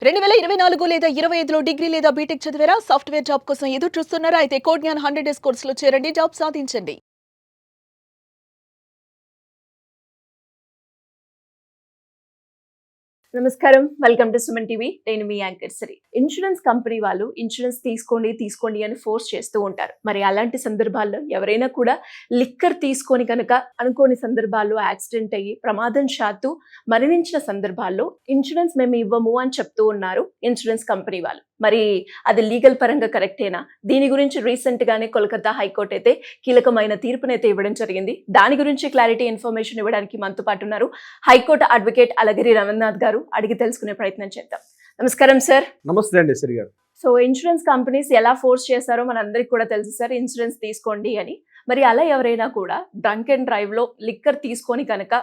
2024 లేదా 25లో డిగ్రీ లేదా బీటెక్ చదివారా? సాఫ్ట్‌వేర్ జాబ్ కోసం ఎదురు చూస్తున్నారా? అయితే కోడ్ జ్ఞాన్ 100 డేస్ కోర్సులో చేరండి. జాబ్ సాధించండి. నమస్కారం, వెల్కమ్ టు సుమన్ టీవీ. నేను మీ యాంకర్ సిరి. ఇన్సూరెన్స్ కంపెనీ వాళ్ళు ఇన్సూరెన్స్ తీసుకోండి అని ఫోర్స్ చేస్తూ ఉంటారు. మరి అలాంటి సందర్భాల్లో ఎవరైనా కూడా లిక్కర్ తీసుకొని కనుక అనుకోని సందర్భాల్లో యాక్సిడెంట్ అయ్యి ప్రమాదం శాత్తు మరణించిన సందర్భాల్లో ఇన్సూరెన్స్ మేము ఇవ్వము అని చెప్తూ ఉన్నారు ఇన్సూరెన్స్ కంపెనీ వాళ్ళు. మరి అది లీగల్ పరంగా కరెక్టేనా? దీని గురించి రీసెంట్ గానే కోల్కతా హైకోర్టు అయితే కీలకమైన తీర్పునైతే ఇవ్వడం జరిగింది. దాని గురించి క్లారిటీ ఇన్ఫర్మేషన్ ఇవ్వడానికి మనతో పాటు ఉన్నారు హైకోర్టు అడ్వకేట్ అలగిరి రమణనాథ్ గారు. అడిగి తెలుసుకునే ప్రయత్నం చేద్దాం. నమస్కారం సార్. నమస్తే అండి శ్రీ గారు. సో ఇన్సూరెన్స్ కంపెనీస్ ఎలా ఫోర్స్ చేశారో మనందరికి కూడా తెలుసు సార్, ఇన్సూరెన్స్ తీసుకోండి అని. మరి అలా ఎవరైనా కూడా డ్రంక్ అండ్ డ్రైవ్ లో లిక్కర్ తీసుకొని కనుక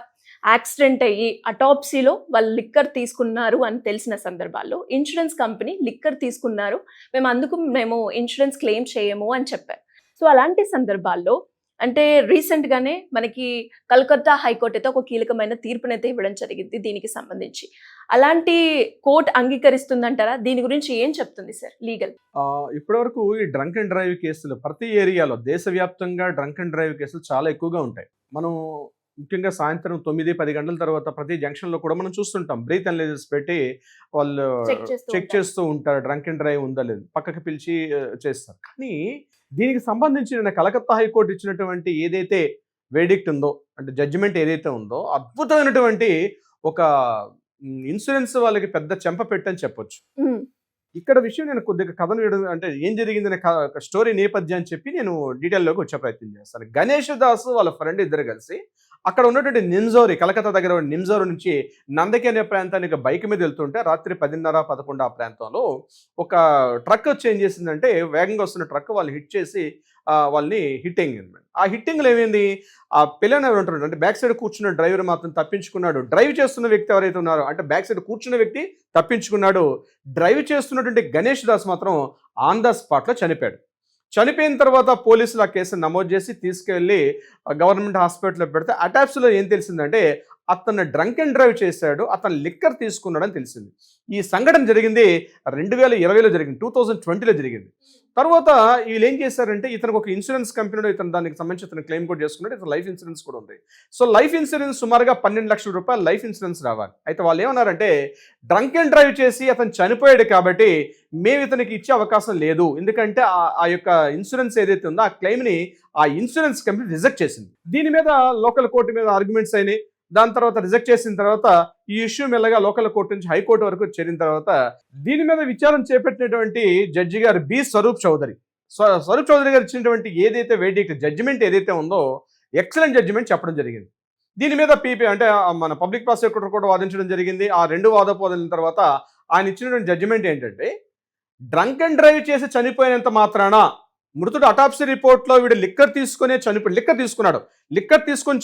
యాక్సిడెంట్ అయ్యి అటాప్సీలో వాళ్ళు లిక్కర్ తీసుకున్నారు అని తెలిసిన సందర్భాల్లో ఇన్సూరెన్స్ కంపెనీ లిక్కర్ తీసుకున్నారు, మేము ఇన్సూరెన్స్ క్లెయిమ్ చేయము అని చెప్పారు. సో అలాంటి సందర్భాల్లో అంటే రీసెంట్ గానే మనకి కలకత్తా హైకోర్టు అయితే ఒక కీలకమైన తీర్పునైతే ఇవ్వడం జరిగింది దీనికి సంబంధించి. అలాంటి కోర్టు అంగీకరిస్తుందంటారా? దీని గురించి ఏం చెప్తుంది సార్ లీగల్? ఇప్పటివరకు ఈ డ్రంక్ అండ్ డ్రైవ్ కేసులు ప్రతి ఏరియాలో దేశవ్యాప్తంగా డ్రంక్ అండ్ డ్రైవ్ కేసులు చాలా ఎక్కువగా ఉంటాయి. మనం ముఖ్యంగా సాయంత్రం 9-10 గంటల తర్వాత ప్రతి జంక్షన్లో కూడా మనం చూస్తుంటాం. బ్రీత్ అనలైజర్స్ పెట్టి వాళ్ళు చెక్ చేస్తూ ఉంటారు డ్రంక్ అండ్ డ్రైవ్ ఉందా లేదు, పక్కకి పిలిచి చేస్తారు. కానీ దీనికి సంబంధించి నేను కలకత్తా హైకోర్టు ఇచ్చినటువంటి ఏదైతే వేడిక్ట్ ఉందో, అంటే జడ్జిమెంట్ ఏదైతే ఉందో, అద్భుతమైనటువంటి ఒక ఇన్సూరెన్స్ వాళ్ళకి పెద్ద చెంప పెట్టని చెప్పొచ్చు. ఇక్కడ విషయం నేను కొద్దిగా కథను అంటే ఏం జరిగిందనే స్టోరీ నేపథ్యాన్ని చెప్పి నేను డీటెయిల్లోకి వచ్చే ప్రయత్నం చేస్తాను. గణేష్ దాస్ వాళ్ళ ఫ్రెండ్ ఇద్దరు కలిసి అక్కడ ఉన్నటువంటి నిమ్జోరి, కలకత్తా దగ్గర నిమ్జోరి నుంచి నందకి అనే ప్రాంతానికి బైక్ మీద వెళ్తుంటే రాత్రి 10:30-11 ఆ ప్రాంతంలో ఒక ట్రక్ వచ్చి ఏం చేసిందంటే, వేగంగా వస్తున్న ట్రక్ వాళ్ళు హిట్ చేసి వాళ్ళని హిట్టింగ్ అనమాట. ఆ హిట్టింగ్లో ఏమైంది, ఆ పిల్లని ఎవరు ఉంటారు అంటే బ్యాక్ సైడ్ కూర్చున్న డ్రైవర్ మాత్రం తప్పించుకున్నాడు. డ్రైవ్ చేస్తున్న వ్యక్తి ఎవరైతే ఉన్నారో అంటే బ్యాక్ సైడ్ కూర్చున్న వ్యక్తి తప్పించుకున్నాడు. డ్రైవ్ చేస్తున్నటువంటి గణేష్ దాస్ మాత్రం ఆన్ ద స్పాట్లో చనిపోయాడు. చనిపోయిన తర్వాత పోలీసులు ఆ కేసును నమోదు చేసి తీసుకెళ్ళి గవర్నమెంట్ హాస్పిటల్లో పెడితే అటాప్సీలో ఏం తెలిసిందంటే అతను డ్రంక్ అండ్ డ్రైవ్ చేశాడు, అతను లిక్కర్ తీసుకున్నాడని తెలిసింది. ఈ సంఘటన జరిగింది 2020లో జరిగింది, 2020లో జరిగింది. తర్వాత వీళ్ళు ఏం చేశారంటే ఇతనికి ఒక ఇన్సూరెన్స్ కంపెనీలో ఇతను దానికి సంబంధించి ఇతను క్లెయిమ్ కూడా చేసుకున్నాడు. ఇతను లైఫ్ ఇన్సూరెన్స్ కూడా ఉంది. సో లైఫ్ ఇన్సూరెన్స్ సుమారుగా 12 లక్షల రూపాయలు లైఫ్ ఇన్సూరెన్స్ రావాలి. అయితే వాళ్ళు ఏమన్నారంటే డ్రంక్ అండ్ డ్రైవ్ చేసి అతను చనిపోయాడు కాబట్టి మేము ఇతనికి ఇచ్చే అవకాశం లేదు, ఎందుకంటే ఆ యొక్క ఇన్సూరెన్స్ ఏదైతే ఉందో ఆ క్లెయిమ్ని ఆ ఇన్సూరెన్స్ కంపెనీ రిజెక్ట్ చేసింది. దీని మీద లోకల్ కోర్టు మీద ఆర్గ్యుమెంట్స్ అయినాయి. దాని తర్వాత రిజెక్ట్ చేసిన తర్వాత ఈ ఇష్యూ మెల్లగా లోకల్ కోర్టు నుంచి హైకోర్టు వరకు చేరిన తర్వాత దీని మీద విచారణ చేపట్టినటువంటి జడ్జి గారు బి స్వరూప్ చౌదరి గారు ఇచ్చినటువంటి ఏదైతే వేడిక్ట్ జడ్జిమెంట్ ఏదైతే ఉందో ఎక్సలెంట్ జడ్జిమెంట్ చెప్పడం జరిగింది. దీని మీద అంటే మన పబ్లిక్ ప్రాసిక్యూటర్ కూడా వాదించడం జరిగింది. ఆ రెండు వాదపోదలిన తర్వాత ఆయన ఇచ్చినటువంటి జడ్జిమెంట్ ఏంటంటే, డ్రంక్ అండ్ డ్రైవ్ చేసి చనిపోయినంత మాత్రాన మృతుడు అటాప్సీ రిపోర్ట్లో వీడు లిక్కర్ తీసుకొని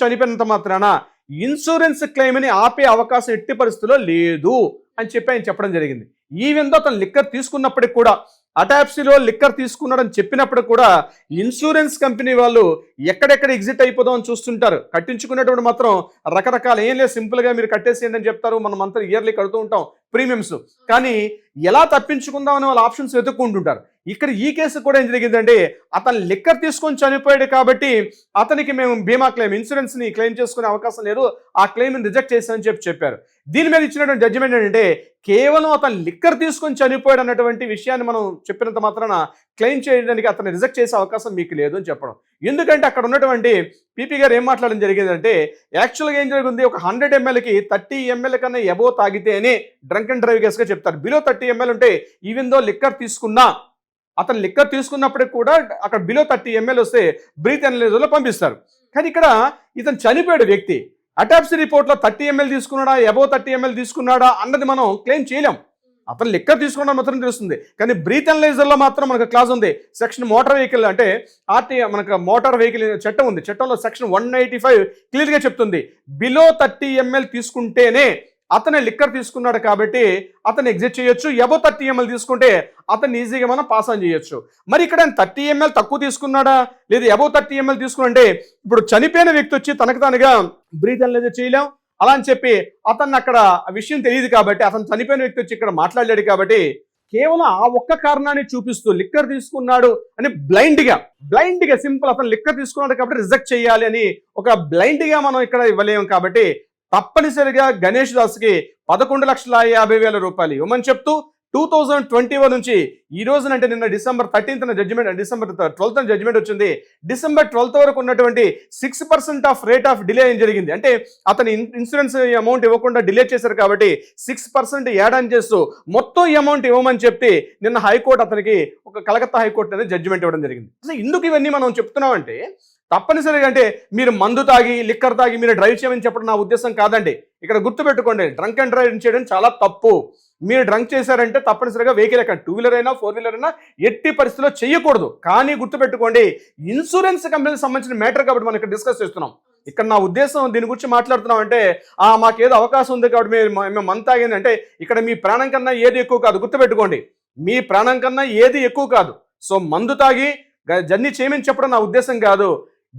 చనిపోయినంత మాత్రాన ఇన్సూరెన్స్ క్లెయిమ్ని ఆపే అవకాశం ఎట్టి పరిస్థితుల్లో లేదు అని చెప్పి ఆయన చెప్పడం జరిగింది. ఈవెన్ దో అతను లిక్కర్ తీసుకున్నప్పటికి కూడా, అటాప్సీలో లిక్కర్ తీసుకున్నాడని చెప్పినప్పుడు కూడా ఇన్సూరెన్స్ కంపెనీ వాళ్ళు ఎక్కడెక్కడ ఎగ్జిట్ అయిపోదాం అని చూస్తుంటారు. కట్టించుకునేటప్పుడు మాత్రం రకరకాల ఏం లేదు, సింపుల్గా మీరు కట్టేసేయండి అని చెప్తారు. మనం అంతా ఇయర్లీ కడుతూ ఉంటాం ప్రీమియమ్స్. కానీ ఎలా తప్పించుకుందామని వాళ్ళ ఆప్షన్స్ వెతుక్కుంటుంటారు. ఇక్కడ ఈ కేసు కూడా ఏం జరిగిందంటే అతను లిక్కర్ తీసుకొని చనిపోయాడు కాబట్టి అతనికి మేము బీమా క్లెయిమ్ ఇన్సూరెన్స్ని క్లెయిమ్ చేసుకునే అవకాశం లేదు, ఆ క్లెయిమ్ని రిజెక్ట్ చేశామని చెప్పారు. దీని మీద ఇచ్చినటువంటి జడ్జిమెంట్ ఏంటంటే కేవలం అతను లిక్కర్ తీసుకొని చనిపోయాడు అన్నటువంటి విషయాన్ని మనం చెప్పినంత మాత్రాన క్లెయిమ్ చేయడానికి అతను రిజెక్ట్ చేసే అవకాశం మీకు లేదు అని చెప్పడం. ఎందుకంటే అక్కడ ఉన్నటువంటి పీపీ గారు ఏం మాట్లాడడం జరిగిందంటే, యాక్చువల్గా ఏం జరిగింది, ఒక 100 mlకి 30 ml కన్నా ఎబో తాగితేనే డ్రంక్ అండ్ డ్రైవ్ కేసుగా చెప్తారు. బిలో 30 ml ఉంటే ఈవెన్ దో లిక్కర్ తీసుకున్నా, అతను లిక్కర్ తీసుకున్నప్పటికి కూడా అక్కడ బిలో 30 ml వస్తే బ్రీత్ అనలైజర్లో పంపిస్తారు. కానీ ఇక్కడ ఇతను చనిపోయాడు వ్యక్తి, అటాప్సీ రిపోర్ట్లో 30 ml తీసుకున్నాడా, ఎబో 30 ml తీసుకున్నాడా అన్నది మనం క్లెయిమ్ చేయలేం. అతను లిక్కర్ తీసుకున్నాడు మాత్రం తెలుస్తుంది. కానీ బ్రీత్ అనలైజర్లో మాత్రం మనకు క్లాజ్ ఉంది. సెక్షన్ మోటార్ వెహికల్ అంటే మనకు మోటార్ వెహికల్ చట్టం ఉంది. చట్టంలో సెక్షన్ 185 క్లియర్గా చెప్తుంది, బిలో 30 ml తీసుకుంటేనే అతను లిక్కర్ తీసుకున్నాడు కాబట్టి అతను ఎగ్జిట్ చేయొచ్చు. ఎబో 30 ml తీసుకుంటే అతను ఈజీగా మనం పాస్ ఆన్ చేయొచ్చు. మరి ఇక్కడ 30 ml తక్కువ తీసుకున్నాడా లేదు ఎబో 30 ml తీసుకుంటే ఇప్పుడు చనిపోయిన వ్యక్తి వచ్చి తనకు తానుగా బ్రీత్ అనలైజర్ చేయలేం, అలా అని చెప్పి అతన్ని అక్కడ ఆ విషయం తెలియదు కాబట్టి, అతను చనిపోయిన వ్యక్తి వచ్చి ఇక్కడ మాట్లాడలేడు కాబట్టి కేవలం ఆ ఒక్క కారణాన్ని చూపిస్తూ లిక్కర్ తీసుకున్నాడు అని బ్లైండ్ గా సింపుల్, అతను లిక్కర్ తీసుకున్నాడు కాబట్టి రిజెక్ట్ చేయాలి అని ఒక బ్లైండ్ గా మనం ఇక్కడ ఇవ్వలేము కాబట్టి తప్పనిసరిగా గణేష్ దాస్ కి 11,50,000 రూపాయలు ఇవ్వమని చెప్తూ 2021 నుంచి ఈ రోజునంటే నిన్న December 13th judgement, December 12th judgement వచ్చింది. డిసెంబర్ 12th వరకు ఉన్నటువంటి 6% ఆఫ్ రేట్ ఆఫ్ డిలే ఏం జరిగింది అంటే అతని ఇన్సూరెన్స్ అమౌంట్ ఇవ్వకుండా డిలే చేశారు కాబట్టి 6% యాడ్ ఆన్ చేస్తూ మొత్తం ఈ అమౌంట్ ఇవ్వమని చెప్పి నిన్న హైకోర్టు అతనికి ఒక కలకత్తా హైకోర్టు అనేది జడ్జిమెంట్ ఇవ్వడం జరిగింది. అసలు ఎందుకు ఇవన్నీ మనం చెప్తున్నామంటే తప్పనిసరిగా అంటే మీరు మందు తాగి లిక్కర్ తాగి మీరు డ్రైవ్ చేయమని చెప్పడం నా ఉద్దేశం కాదండి. ఇక్కడ గుర్తుపెట్టుకోండి, డ్రంక్ అండ్ డ్రైవ్ చేయడం చాలా తప్పు. మీరు డ్రంక్ చేశారంటే తప్పనిసరిగా వెహికల్ ఎక్కడ 2 వీలర్ అయినా 4 వీలర్ అయినా ఎట్టి పరిస్థితిలో చేయకూడదు. కానీ గుర్తుపెట్టుకోండి, ఇన్సూరెన్స్ కంపెనీకి సంబంధించిన మ్యాటర్ కాబట్టి మనం ఇక్కడ డిస్కస్ చేస్తున్నాం. ఇక్కడ నా ఉద్దేశం దీని గురించి మాట్లాడుతున్నాం అంటే మాకేదో అవకాశం ఉంది కాబట్టి మేము మందు తాగింది అంటే ఇక్కడ మీ ప్రాణం కన్నా ఏది ఎక్కువ కాదు. గుర్తుపెట్టుకోండి, మీ ప్రాణం కన్నా ఏది ఎక్కువ కాదు. సో మందు తాగి జర్నీ చేయమని చెప్పడం నా ఉద్దేశం కాదు.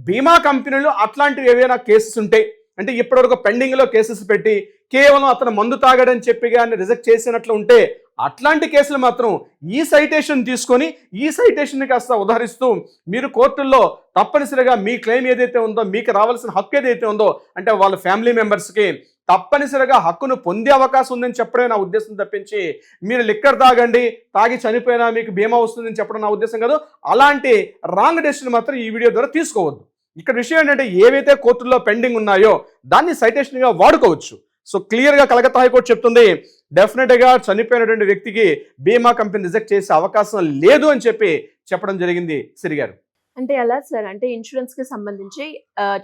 బీమా కంపెనీలు అట్లాంటివి ఏవైనా కేసెస్ ఉంటే అంటే ఇప్పటివరకు పెండింగ్లో కేసెస్ పెట్టి కేవలం అతను మందు తాగడని చెప్పి కానీ రిజెక్ట్ చేసినట్లు ఉంటే అట్లాంటి కేసులు మాత్రం ఈ సైటేషన్ తీసుకొని ఈ సైటేషన్ని కాస్త ఉదాహరిస్తూ మీరు కోర్టుల్లో తప్పనిసరిగా మీ క్లెయిమ్ ఏదైతే ఉందో, మీకు రావాల్సిన హక్కు ఏదైతే ఉందో అంటే వాళ్ళ ఫ్యామిలీ మెంబర్స్కి తప్పనిసరిగా హక్కును పొందే అవకాశం ఉందని చెప్పడమే నా ఉద్దేశం తప్పించి మీరు లిక్కర్ తాగి చనిపోయినా మీకు బీమా వస్తుందని చెప్పడం నా ఉద్దేశం కాదు. అలాంటి రాంగ్ డెసిషన్ మాత్రం ఈ వీడియో ద్వారా తీసుకోవద్దు. ఇక్కడ విషయం ఏంటంటే ఏవైతే కోర్టుల్లో పెండింగ్ ఉన్నాయో దాన్ని సైటేషన్గా వాడుకోవచ్చు. సో క్లియర్గా కలకత్తా హైకోర్టు చెప్తుంది డెఫినెట్గా చనిపోయినటువంటి వ్యక్తికి బీమా కంపెనీ రిజెక్ట్ చేసే అవకాశం లేదు అని చెప్పి చెప్పడం జరిగింది సిరి గారు. అంటే ఎలా సార్, అంటే ఇన్సూరెన్స్ కి సంబంధించి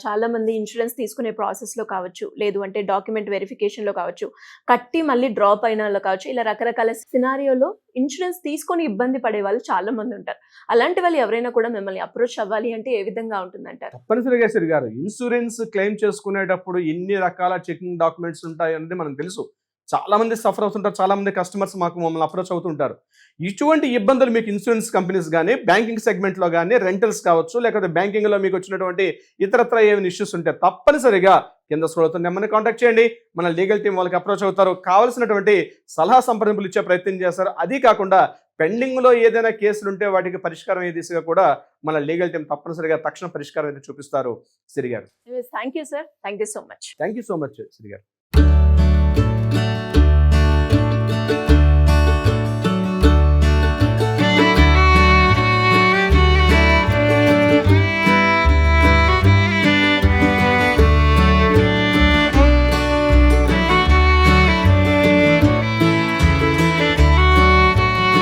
చాలా మంది ఇన్సూరెన్స్ తీసుకునే ప్రాసెస్ లో కావచ్చు, లేదు అంటే డాక్యుమెంట్ వెరిఫికేషన్ లో కావచ్చు, కట్టి మళ్ళీ డ్రాప్ అయిన వాళ్ళు కావచ్చు, ఇలా రకరకాల సినారియోలో ఇన్సూరెన్స్ తీసుకొని ఇబ్బంది పడే వాళ్ళు చాలా మంది ఉంటారు. అలాంటి వాళ్ళు ఎవరైనా కూడా మిమ్మల్ని అప్రోచ్ అవ్వాలి అంటే ఏ విధంగా ఉంటుందంటారు? తప్పనిసరిగా సిరి గారు, ఇన్సూరెన్స్ క్లెయిమ్ చేసుకునేటప్పుడు ఎన్ని రకాల చెకింగ్ డాక్యుమెంట్స్ ఉంటాయి అనేది మనకు తెలుసు. చాలా మంది సఫర్ అవుతుంటారు, చాలా మంది కస్టమర్స్ మమ్మల్ని అప్రోచ్ అవుతుంటారు. ఇటువంటి ఇబ్బందులు మీకు ఇన్సూరెన్స్ కంపెనీస్ కానీ బ్యాంకింగ్ సెగ్మెంట్లో కానీ రెంటల్స్ కావచ్చు, లేకపోతే బ్యాంకింగ్లో మీకు వచ్చినటువంటి ఇతరత్ర ఏమైనా ఇష్యూస్ ఉంటే తప్పనిసరిగా కింద స్క్రోల్ నెంబర్ని కాంటాక్ట్ చేయండి. మన లీగల్ టీం వాళ్ళకి అప్రోచ్ అవుతారు, కావాల్సినటువంటి సలహా సంప్రదింపులు ఇచ్చే ప్రయత్నం చేస్తారు. అది కాకుండా పెండింగ్లో ఏదైనా కేసులు ఉంటే వాటికి పరిష్కారం అయ్యే దిశగా కూడా మన లీగల్ టీం తప్పనిసరిగా తక్షణ పరిష్కారం అయితే చూపిస్తారు. Siri garu, thank you sir, thank you so much. Thank you so much Siri గారు.